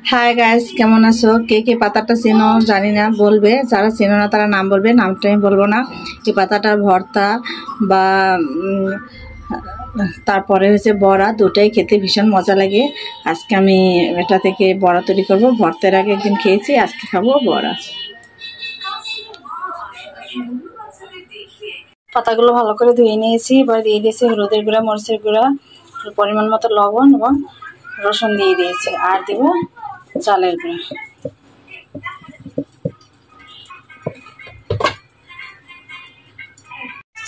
Hi guys, কেমন আছো? কে কে পাতাটা চেনো জানি না, বলবে। যারা চেনো না তারা নাম বলবে, নামটা আমি বলবো না। এই পাতাটার ভর্তা বা তারপরে হচ্ছে বড়া, দুটাই খেতে ভীষণ মজা লাগে। আজকে আমি এটা থেকে বড়া তৈরি করব। ভর্তার আগে একদিন খেয়েছি, আজকে খাবো বড়া। পাতাগুলো ভালো করে ধুয়ে নিয়েছি, এবার দিয়ে দিয়েছি হলুদের গুঁড়া, মরিচের গুঁড়া, পরিমাণ মতো লবণ এবং রসুন দিয়ে দিয়েছি, আর দেব চালের গুঁড়া।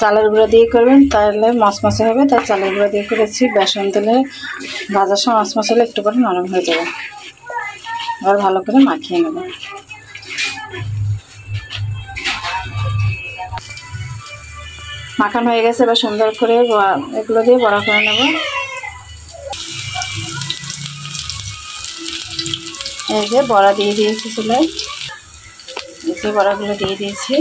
চালের গুঁড়া দিয়ে করবেন, তাহলে মচমচে হবে। তাই চালের গুঁড়া দিয়ে করেছি। বেসন তেলে ভাজার সময় মচমচে হলে একটু করে নরম হয়ে যাবে। এবার ভালো করে মাখিয়ে নেব। মাখানো হয়ে গেছে, এবার সুন্দর করে এগুলো দিয়ে বড়া করে নেব। এই যে বড়া দিয়ে দিয়েছি চুলায়, এই যে বড়াগুলো দিয়ে দিয়েছি।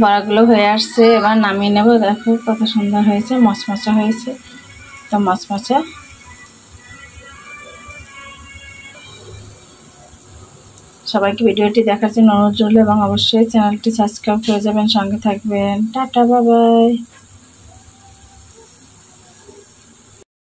বড়াগুলো হয়ে আসছে, এবার নামিয়ে নেব। দেখো কত সুন্দর হয়েছে, মচমচা হয়েছে, তো মচমচা। সবাইকে ভিডিওটি দেখার জন্য অনুরোধ রইল এবং অবশ্যই চ্যানেলটি সাবস্ক্রাইব করে যাবেন, সঙ্গে থাকবেন। Tata, bye bye.